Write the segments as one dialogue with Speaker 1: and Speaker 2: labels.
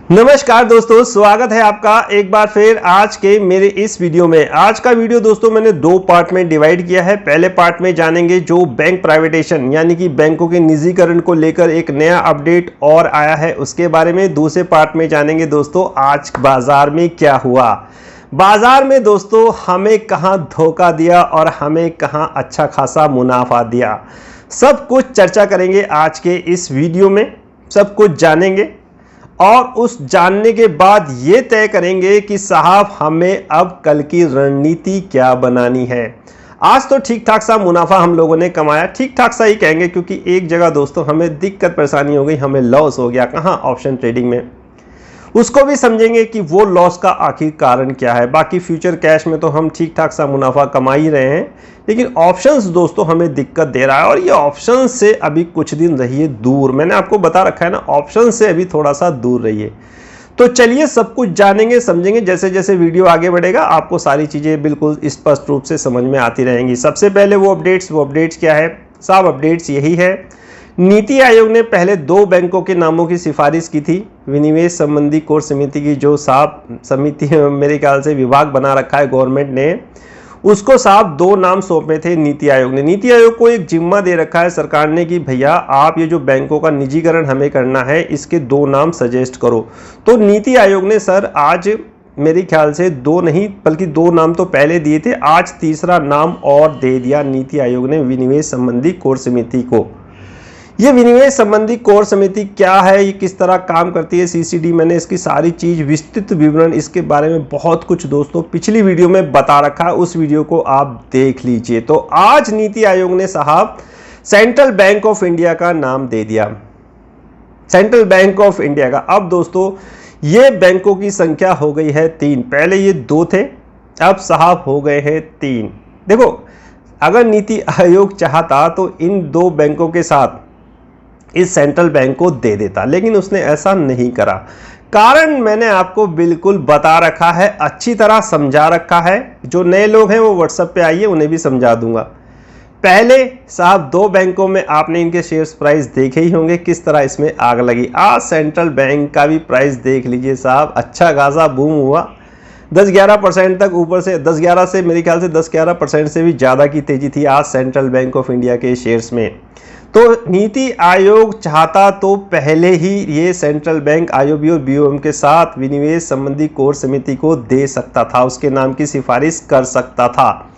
Speaker 1: नमस्कार दोस्तों, स्वागत है आपका एक बार फिर आज के मेरे इस वीडियो में। आज का वीडियो दोस्तों मैंने दो पार्ट में डिवाइड किया है। पहले पार्ट में जानेंगे जो बैंक प्राइवेटेशन यानी कि बैंकों के निजीकरण को लेकर एक नया अपडेट और आया है उसके बारे में। दूसरे पार्ट में जानेंगे दोस्तों आज बाजार में क्या हुआ। बाजार में दोस्तों हमें कहां धोखा दिया और हमें कहां अच्छा खासा मुनाफा दिया, सब कुछ चर्चा करेंगे आज के इस वीडियो में। सब कुछ जानेंगे और उस जानने के बाद ये तय करेंगे कि साहब हमें अब कल की रणनीति क्या बनानी है। आज तो ठीक ठाक सा मुनाफा हम लोगों ने कमाया, ठीक ठाक सा ही कहेंगे, क्योंकि एक जगह दोस्तों हमें दिक्कत परेशानी हो गई, हमें लॉस हो गया। कहाँ? ऑप्शन ट्रेडिंग में। उसको भी समझेंगे कि वो लॉस का आखिर कारण क्या है। बाकी फ्यूचर कैश में तो हम ठीक ठाक सा मुनाफा कमा ही रहे हैं, लेकिन ऑप्शंस दोस्तों हमें दिक्कत दे रहा है और ये ऑप्शंस से अभी कुछ दिन रहिए दूर। मैंने आपको बता रखा है ना, ऑप्शन से अभी थोड़ा सा दूर रहिए। तो चलिए सब कुछ जानेंगे समझेंगे। जैसे जैसे वीडियो आगे बढ़ेगा आपको सारी चीज़ें बिल्कुल स्पष्ट रूप से समझ में आती रहेंगी। सबसे पहले वो अपडेट्स क्या है साहब? अपडेट्स यही है, नीति आयोग ने पहले दो बैंकों के नामों की सिफारिश की थी। विनिवेश संबंधी कोर समिति की जो साहब समिति मेरे ख्याल से विभाग बना रखा है गवर्नमेंट ने, उसको साहब दो नाम सौंपे थे नीति आयोग ने। नीति आयोग को एक जिम्मा दे रखा है सरकार ने कि भैया आप ये जो बैंकों का निजीकरण हमें करना है इसके दो नाम सजेस्ट करो। तो नीति आयोग ने सर आज मेरे ख्याल से दो नहीं बल्कि दो नाम तो पहले दिए थे, आज तीसरा नाम और दे दिया नीति आयोग ने विनिवेश संबंधी कोर समिति को। ये विनिवेश संबंधी कोर समिति क्या है, ये किस तरह काम करती है, सीसीडी, मैंने इसकी सारी चीज विस्तृत विवरण इसके बारे में बहुत कुछ दोस्तों पिछली वीडियो में बता रखा है, उस वीडियो को आप देख लीजिए। तो आज नीति आयोग ने साहब सेंट्रल बैंक ऑफ इंडिया का नाम दे दिया, सेंट्रल बैंक ऑफ इंडिया का। अब दोस्तों ये बैंकों की संख्या हो गई है 3, पहले ये 2 थे, अब साहब हो गए हैं 3। देखो अगर नीति आयोग चाहता तो इन दो बैंकों के साथ इस सेंट्रल बैंक को दे देता, लेकिन उसने ऐसा नहीं करा। कारण मैंने आपको बिल्कुल बता रखा है, अच्छी तरह समझा रखा है। जो नए लोग हैं वो व्हाट्सएप पे आइए, उन्हें भी समझा दूंगा। पहले साहब दो बैंकों में आपने इनके शेयर्स प्राइस देखे ही होंगे, किस तरह इसमें आग लगी। आज सेंट्रल बैंक का भी प्राइस देख लीजिए साहब, अच्छा खासा बूम हुआ, 10-11% तक ऊपर से, 10-11 से मेरे ख्याल से 10-11% से भी ज़्यादा की तेजी थी आज सेंट्रल बैंक ऑफ इंडिया के शेयर्स में। तो नीति आयोग चाहता तो पहले ही ये सेंट्रल बैंक आईओबी और बीओएम के साथ विनिवेश संबंधी कोर समिति को दे सकता था, उसके नाम की सिफारिश कर सकता था,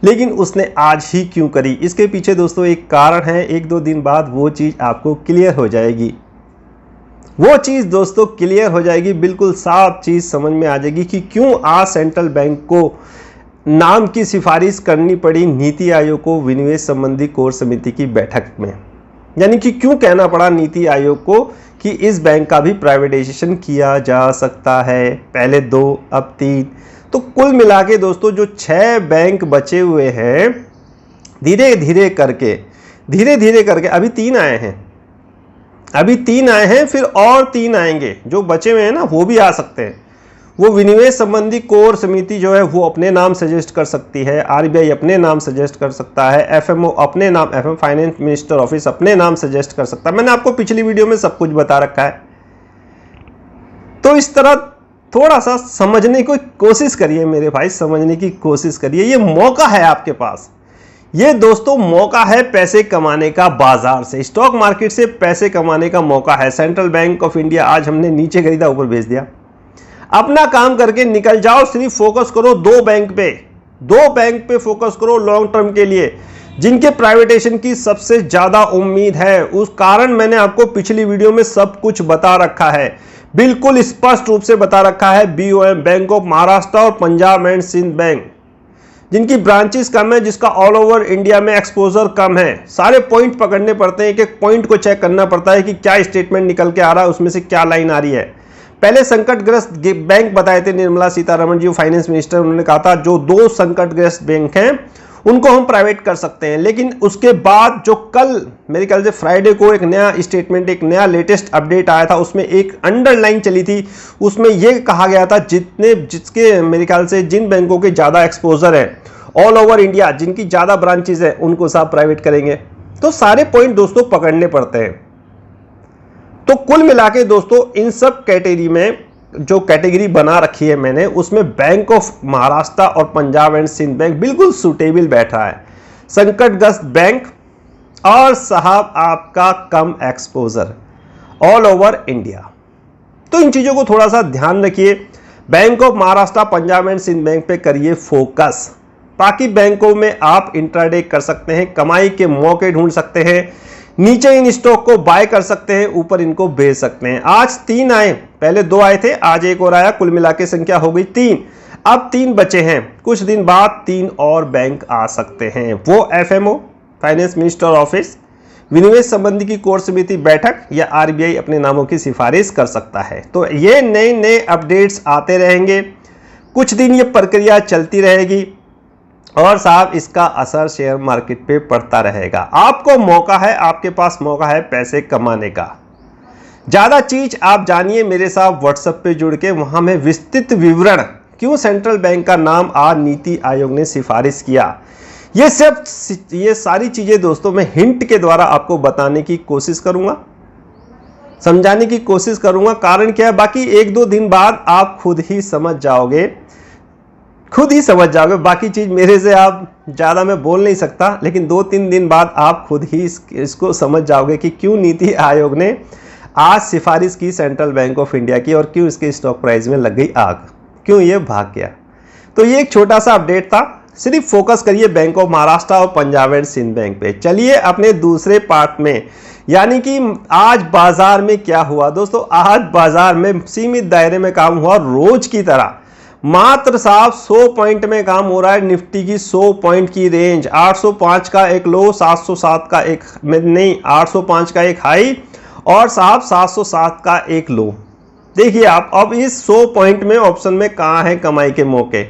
Speaker 1: लेकिन उसने आज ही क्यों करी? इसके पीछे दोस्तों एक कारण है, 1-2 दिन बाद वो चीज़ आपको क्लियर हो जाएगी। वो चीज़ दोस्तों क्लियर हो जाएगी, बिल्कुल साफ चीज़ समझ में आ जाएगी कि क्यों आज सेंट्रल बैंक को नाम की सिफारिश करनी पड़ी नीति आयोग को विनिवेश संबंधी कोर समिति की बैठक में। यानी कि क्यों कहना पड़ा नीति आयोग को कि इस बैंक का भी प्राइवेटाइजेशन किया जा सकता है। पहले 2 अब 3, तो कुल मिला के दोस्तों जो 6 बैंक बचे हुए हैं, धीरे धीरे करके अभी 3 आए हैं, फिर और 3 आएंगे। जो बचे हुए हैं ना वो भी आ सकते हैं। वो विनिवेश संबंधी कोर समिति जो है वो अपने नाम सजेस्ट कर सकती है, आरबीआई अपने नाम सजेस्ट कर सकता है, एफएमओ अपने नाम, एफएम फाइनेंस मिनिस्टर ऑफिस अपने नाम सजेस्ट कर सकता है। मैंने आपको पिछली वीडियो में सब कुछ बता रखा है। तो इस तरह थोड़ा सा समझने की कोशिश करिए मेरे भाई, समझने की कोशिश करिए। ये मौका है आपके पास, ये दोस्तों मौका है पैसे कमाने का, बाजार से, स्टॉक मार्केट से पैसे कमाने का मौका है। सेंट्रल बैंक ऑफ इंडिया आज हमने नीचे खरीदा, ऊपर भेज दिया। अपना काम करके निकल जाओ, सिर्फ फोकस करो दो बैंक पे फोकस करो लॉन्ग टर्म के लिए, जिनके प्राइवेटेशन की सबसे ज्यादा उम्मीद है। उस कारण मैंने आपको पिछली वीडियो में सब कुछ बता रखा है, बिल्कुल स्पष्ट रूप से बता रखा है। बीओएम, बैंक ऑफ महाराष्ट्र और पंजाब एंड सिंध बैंक, जिनकी ब्रांचेस कम है, जिसका ऑल ओवर इंडिया में एक्सपोजर कम है। सारे पॉइंट पकड़ने पड़ते हैं, एक एक पॉइंट को चेक करना पड़ता है कि क्या स्टेटमेंट निकल के आ रहा है, उसमें से क्या लाइन आ रही है। पहले संकटग्रस्त बैंक बताए थे निर्मला सीतारमण जी फाइनेंस मिनिस्टर, उन्होंने कहा था जो 2 संकटग्रस्त बैंक हैं उनको हम प्राइवेट कर सकते हैं। लेकिन उसके बाद जो कल मेरे ख्याल से फ्राइडे को एक नया स्टेटमेंट, एक नया लेटेस्ट अपडेट आया था, उसमें एक अंडरलाइन चली थी, उसमें यह कहा गया था जिसके मेरे ख्याल से जिन बैंकों के ज्यादा एक्सपोजर है ऑल ओवर इंडिया, जिनकी ज्यादा ब्रांचेज है, उनको सब प्राइवेट करेंगे। तो सारे पॉइंट दोस्तों पकड़ने पड़ते हैं। तो कुल मिला के दोस्तों इन सब कैटेगरी में जो कैटेगरी बना रखी है मैंने, उसमें बैंक ऑफ महाराष्ट्र और पंजाब एंड सिंध बैंक बिल्कुल सुटेबल बैठा है। संकटग्रस्त बैंक और साहब आपका कम एक्सपोजर ऑल ओवर इंडिया। तो इन चीज़ों को थोड़ा सा ध्यान रखिए। Bank of Maharashtra, Punjab and Sind bank पे करिए फोकस। बाकी बैंकों में आप इंट्राडे कर सकते हैं, कमाई के मौके ढूंढ सकते हैं, नीचे इन स्टॉक को बाय कर सकते हैं, ऊपर इनको बेच सकते हैं। आज 3 आए, पहले 2 आए थे, आज एक और आया, कुल मिला के संख्या हो गई 3। अब 3 बचे हैं, कुछ दिन बाद 3 और बैंक आ सकते हैं। वो एफएमओ, फाइनेंस मिनिस्टर ऑफिस, विनिवेश संबंधी की कोर समिति बैठक या आरबीआई अपने नामों की सिफारिश कर सकता है। तो ये नए नए अपडेट्स आते रहेंगे, कुछ दिन ये प्रक्रिया चलती रहेगी और साहब इसका असर शेयर मार्केट पे पड़ता रहेगा। आपको मौका है, आपके पास मौका है पैसे कमाने का। ज़्यादा चीज़ आप जानिए मेरे साथ व्हाट्सएप पे जुड़ के, वहाँ में विस्तृत विवरण क्यों सेंट्रल बैंक का नाम आज नीति आयोग ने सिफारिश किया, ये सारी चीज़ें दोस्तों मैं हिंट के द्वारा आपको बताने की कोशिश करूँगा, समझाने की कोशिश करूँगा। कारण क्या है, बाकी 1-2 दिन बाद आप खुद ही समझ जाओगे, बाकी चीज़ मेरे से आप ज़्यादा मैं बोल नहीं सकता, लेकिन 2-3 दिन बाद आप खुद ही इसको समझ जाओगे कि क्यों नीति आयोग ने आज सिफारिश की सेंट्रल बैंक ऑफ इंडिया की और क्यों इसके स्टॉक प्राइस में लग गई आग, क्यों ये भाग गया। तो ये एक छोटा सा अपडेट था। सिर्फ फोकस करिए बैंक ऑफ महाराष्ट्र और पंजाब एंड सिंध बैंक पे। चलिए अपने दूसरे पार्ट में, यानी कि आज बाजार में क्या हुआ दोस्तों। आज बाजार में सीमित दायरे में काम हुआ, रोज की तरह मात्र साहब 100 पॉइंट में काम हो रहा है। निफ्टी की 100 पॉइंट की रेंज, 805 का एक लो, 707 का एक नहीं 805 का एक हाई और साहब 707 का एक लो। देखिए आप अब इस 100 पॉइंट में ऑप्शन में कहाँ है कमाई के मौके।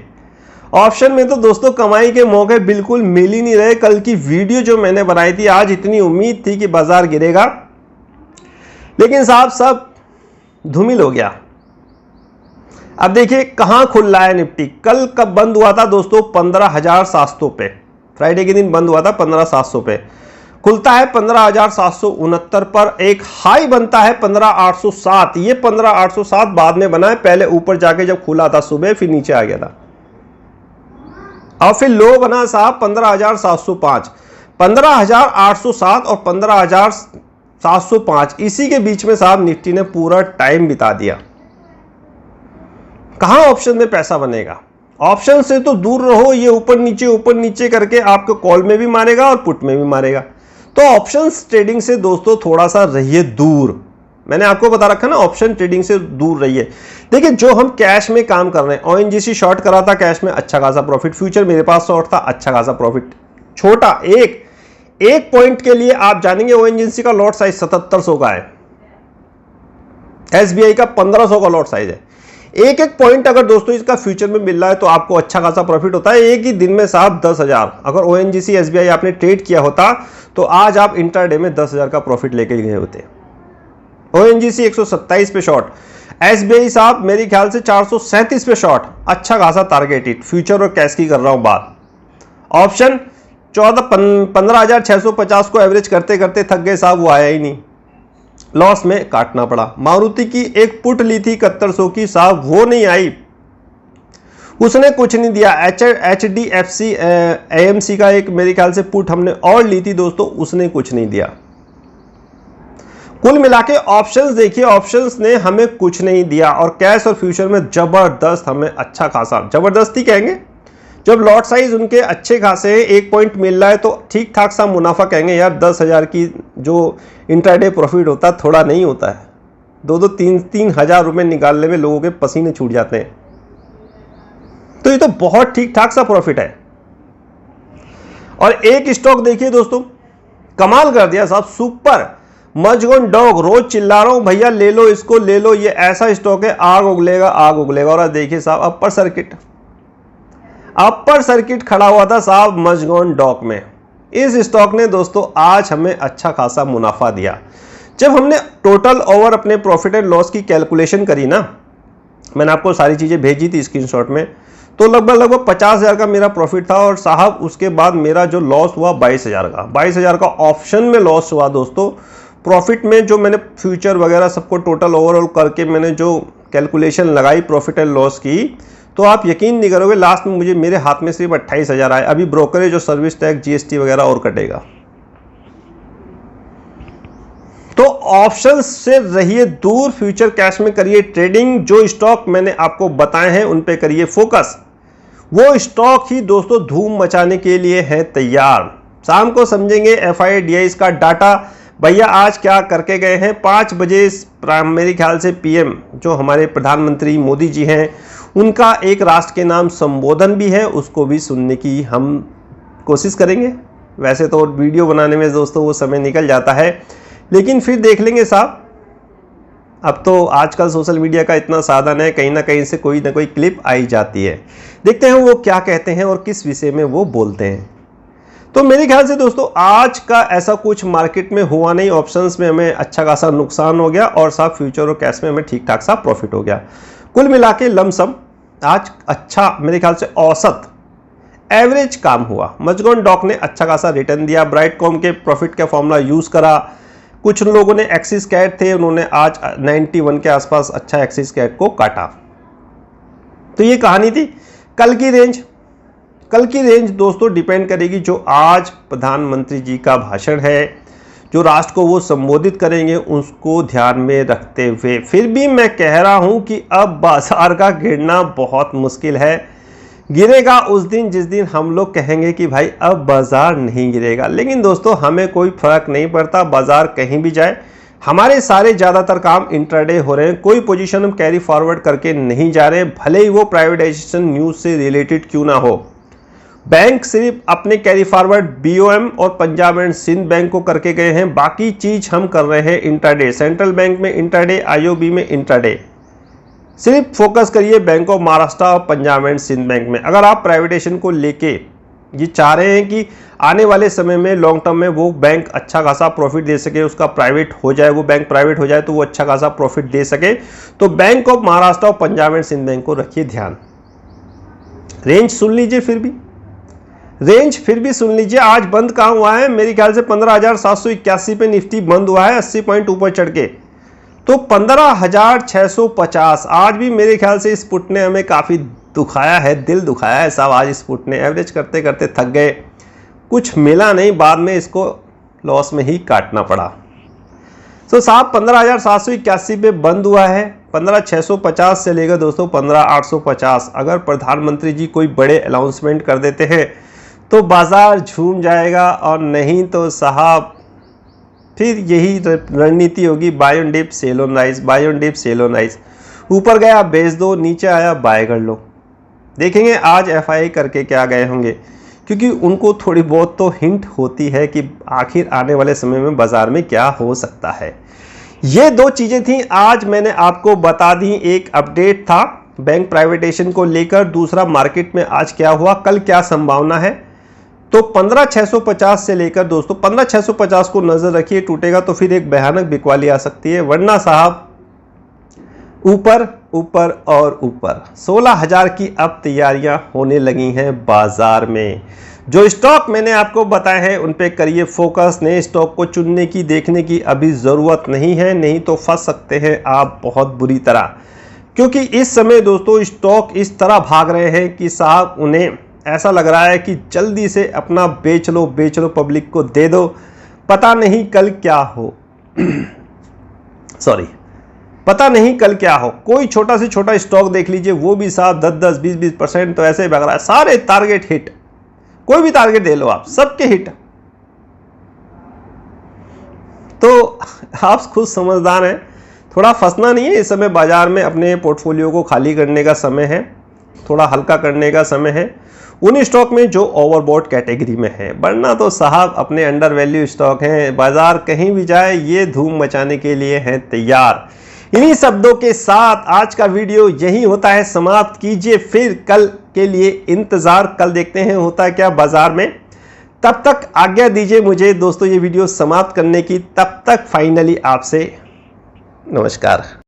Speaker 1: ऑप्शन में तो दोस्तों कमाई के मौके बिल्कुल मिल ही नहीं रहे। कल की वीडियो जो मैंने बनाई थी, आज इतनी उम्मीद थी कि बाजार गिरेगा, लेकिन साहब सब धूमिल हो गया। अब देखिए कहां खुल रहा है निफ्टी। कल कब बंद हुआ था दोस्तों, 15,700 पे, फ्राइडे के दिन बंद हुआ था 15,700 पे, खुलता है 15,769 पर, एक हाई बनता है 15,807। ये 15,807 बाद में बना है, पहले ऊपर जाके जब खुला था सुबह फिर नीचे आ गया था और फिर लो बना साहब 15,705, 15,807 और 15,705, इसी के बीच में साहब निफ्टी ने पूरा टाइम बिता दिया। कहां ऑप्शन में पैसा बनेगा, ऑप्शन से तो दूर रहो। ये ऊपर नीचे करके आपको कॉल में भी मारेगा और पुट में भी मारेगा। तो ऑप्शन ट्रेडिंग से दोस्तों थोड़ा सा रहिए दूर। मैंने आपको बता रखा ना, ऑप्शन ट्रेडिंग से दूर रहिए। देखिए जो हम कैश में काम कर रहे हैं, ओएनजीसी शॉर्ट करा था कैश में, अच्छा खासा प्रॉफिट। फ्यूचर मेरे पास शॉर्ट था, अच्छा खासा प्रॉफिट। छोटा एक पॉइंट के लिए आप जानेंगे ओएनजीसी का लॉट साइज 7700 का है, एसबीआई का 1500 का लॉट साइज है। एक पॉइंट अगर दोस्तों इसका फ्यूचर में मिल रहा है तो आपको अच्छा खासा प्रॉफिट होता है। एक ही दिन में साहब 10,000 अगर ओएनजीसी एसबीआई आपने ट्रेड किया होता तो आज आप इंट्राडे में 10,000 का प्रॉफिट लेके गए होते। ओएनजीसी 127 पे शॉर्ट, एसबीआई साहब मेरे ख्याल से 437 पे शॉर्ट, अच्छा खासा टारगेटेड। फ्यूचर और कैश की कर रहा हूं बात। ऑप्शन 15,650 को एवरेज करते करते थक गए साहब, वो आया ही नहीं, लॉस में काटना पड़ा। मारुति की एक पुट ली थी 7100 की साहब, वो नहीं आई, उसने कुछ नहीं दिया। HDFC AMC का एक मेरे ख्याल से पुट हमने और ली थी दोस्तों, उसने कुछ नहीं दिया। कुल मिला के ऑप्शंस देखिए, ऑप्शंस ने हमें कुछ नहीं दिया और कैश और फ्यूचर में जबरदस्त हमें अच्छा खासा, जबरदस्ती कहेंगे, जब लॉट साइज उनके अच्छे खासे हैं, 1 पॉइंट मिल रहा है तो ठीक ठाक सा मुनाफा कहेंगे यार। 10,000 की जो इंट्राडे प्रॉफिट होता है थोड़ा नहीं होता है, 2-2, 3-3 हज़ार रुपये निकालने में लोगों के पसीने छूट जाते हैं। तो ये तो बहुत ठीक ठाक सा प्रॉफिट है। और एक स्टॉक देखिए दोस्तों, कमाल कर दिया साहब, सुपर मजगोन डॉग, रोज चिल्ला रहा हूं भैया ले लो इसको, ले लो, ये ऐसा स्टॉक है आग उगलेगा आग उगलेगा। और देखिए साहब अपर सर्किट खड़ा हुआ था साहब मजगोन डॉक में। इस स्टॉक ने दोस्तों आज हमें अच्छा खासा मुनाफा दिया। जब हमने टोटल ओवर अपने प्रॉफिट एंड लॉस की कैलकुलेशन करी ना, मैंने आपको सारी चीजें भेजी थी स्क्रीनशॉट में, तो लगभग 50,000 का मेरा प्रॉफिट था और साहब उसके बाद मेरा जो लॉस हुआ 22,000 का, 22,000 का ऑप्शन में लॉस हुआ दोस्तों, प्रॉफिट में जो मैंने फ्यूचर वगैरह सबको टोटल ओवरऑल करके मैंने जो कैलकुलेशन लगाई प्रॉफिट एंड लॉस की, तो आप यकीन नहीं करोगे लास्ट में मुझे मेरे हाथ में सिर्फ 28,000 आए। अभी ब्रोकरेज और सर्विस टैक्स जीएसटी वगैरह और कटेगा। तो ऑप्शंस से रहिए दूर, फ्यूचर कैश में करिए ट्रेडिंग। जो स्टॉक मैंने आपको बताए हैं उन पे करिए फोकस। वो स्टॉक ही दोस्तों धूम मचाने के लिए हैं तैयार। शाम को समझेंगे FIDIs का डाटा, भैया आज क्या करके गए हैं। 5 बजे मेरे ख्याल से PM जो हमारे प्रधानमंत्री मोदी जी हैं उनका एक राष्ट्र के नाम संबोधन भी है, उसको भी सुनने की हम कोशिश करेंगे। वैसे तो वीडियो बनाने में दोस्तों वो समय निकल जाता है, लेकिन फिर देख लेंगे साहब। अब तो आजकल सोशल मीडिया का इतना साधन है, कहीं ना कहीं से कोई ना कोई क्लिप आई जाती है। देखते हैं वो क्या कहते हैं और किस विषय में वो बोलते हैं। तो मेरे ख्याल से दोस्तों आज का ऐसा कुछ मार्केट में हुआ नहीं। ऑप्शंस में हमें अच्छा खासा नुकसान हो गया और साहब फ्यूचर और कैश में हमें ठीक ठाक सा प्रॉफिट हो गया। कुल मिला के लमसम आज अच्छा मेरे ख्याल से औसत एवरेज काम हुआ। मजगॉन डॉक ने अच्छा खासा रिटर्न दिया। ब्राइटकॉम के प्रॉफिट का फॉर्मूला यूज करा। कुछ लोगों ने एक्सिस कैट थे, उन्होंने आज 91 के आसपास अच्छा एक्सिस कैट को काटा। तो ये कहानी थी। कल की रेंज दोस्तों डिपेंड करेगी जो आज प्रधानमंत्री जी का भाषण है, जो राष्ट्र को वो संबोधित करेंगे, उसको ध्यान में रखते हुए। फिर भी मैं कह रहा हूं कि अब बाजार का गिरना बहुत मुश्किल है। गिरेगा उस दिन जिस दिन हम लोग कहेंगे कि भाई अब बाजार नहीं गिरेगा। लेकिन दोस्तों हमें कोई फर्क नहीं पड़ता, बाजार कहीं भी जाए। हमारे सारे ज़्यादातर काम इंट्राडे हो रहे हैं। कोई पोजीशन हम कैरी फॉरवर्ड करके नहीं जा रहे, भले ही वो प्राइवेटाइजेशन न्यूज़ से रिलेटेड क्यों ना हो। बैंक सिर्फ अपने कैरी फॉरवर्ड BOM और पंजाब एंड सिंध बैंक को करके गए हैं, बाकी चीज हम कर रहे हैं इंट्राडे। सेंट्रल बैंक में इंट्राडे, IOB में इंट्राडे। सिर्फ फोकस करिए बैंक ऑफ महाराष्ट्र और पंजाब एंड सिंध बैंक में। अगर आप प्राइवेटाइजेशन को लेके ये चाह रहे हैं कि आने वाले समय में लॉन्ग टर्म में वो बैंक अच्छा खासा प्रॉफिट दे सके, उसका प्राइवेट हो जाए, वो बैंक प्राइवेट हो जाए तो वो अच्छा खासा प्रॉफिट दे सके, तो बैंक ऑफ महाराष्ट्र और पंजाब एंड सिंध बैंक को रखिए ध्यान। रेंज सुन लीजिए, फिर भी सुन लीजिए। आज बंद कहाँ हुआ है? मेरे ख्याल से 15,781 पे निफ्टी बंद हुआ है, 80 पॉइंट ऊपर चढ़ के। तो 15,650 आज भी मेरे ख्याल से इस पुट ने हमें काफ़ी दुखाया है, दिल दुखाया है साहब। आज इस पुट ने एवरेज करते करते थक गए, कुछ मिला नहीं, बाद में इसको लॉस में ही काटना पड़ा। तो साहब 15,781 पे बंद हुआ है। 15,650 से लेकर दोस्तों 15,850 अगर प्रधानमंत्री जी कोई बड़े अनाउंसमेंट कर देते हैं तो बाजार झूम जाएगा, और नहीं तो साहब फिर यही रणनीति होगी, buy on dip sell on rise, buy on dip sell on rise. ऊपर गया बेच दो, नीचे आया बाय कर लो। देखेंगे आज FII करके क्या गए होंगे, क्योंकि उनको थोड़ी बहुत तो हिंट होती है कि आखिर आने वाले समय में बाजार में क्या हो सकता है। ये दो चीज़ें थी आज मैंने आपको बता दी। एक अपडेट था बैंक प्राइवेटाइजेशन को लेकर, दूसरा मार्केट में आज क्या हुआ, कल क्या संभावना है। तो 15,650 से लेकर दोस्तों 15,650 को नजर रखिए, टूटेगा तो फिर एक भयानक बिकवाली आ सकती है, वरना साहब ऊपर ऊपर और ऊपर। 16,000 की अब तैयारियां होने लगी हैं बाजार में। जो स्टॉक मैंने आपको बताए हैं उन पे करिए फोकस। नए स्टॉक को चुनने की, देखने की अभी ज़रूरत नहीं है, नहीं तो फंस सकते हैं आप बहुत बुरी तरह। क्योंकि इस समय दोस्तों स्टॉक इस तरह भाग रहे हैं कि साहब उन्हें ऐसा लग रहा है कि जल्दी से अपना बेच लो, पब्लिक को दे दो, पता नहीं कल क्या हो। सॉरी, पता नहीं कल क्या हो। कोई छोटा से छोटा स्टॉक देख लीजिए, वो भी साहब 10-10, 20-20% तो ऐसे ही भाग रहा है। सारे टारगेट हिट, कोई भी टारगेट दे लो आप, सबके हिट। तो आप खुद समझदार हैं, थोड़ा फंसना नहीं है इस समय बाजार में। अपने पोर्टफोलियो को खाली करने का समय है, थोड़ा हल्का करने का समय है उन स्टॉक में जो ओवरबॉट कैटेगरी में है, वरना तो साहब अपने अंडर वैल्यू स्टॉक हैं। बाजार कहीं भी जाए ये धूम मचाने के लिए हैं तैयार। इन्हीं शब्दों के साथ आज का वीडियो यही होता है समाप्त कीजिए, फिर कल के लिए इंतजार। कल देखते हैं होता है क्या बाजार में। तब तक आज्ञा दीजिए मुझे दोस्तों ये वीडियो समाप्त करने की। तब तक फाइनली आपसे नमस्कार।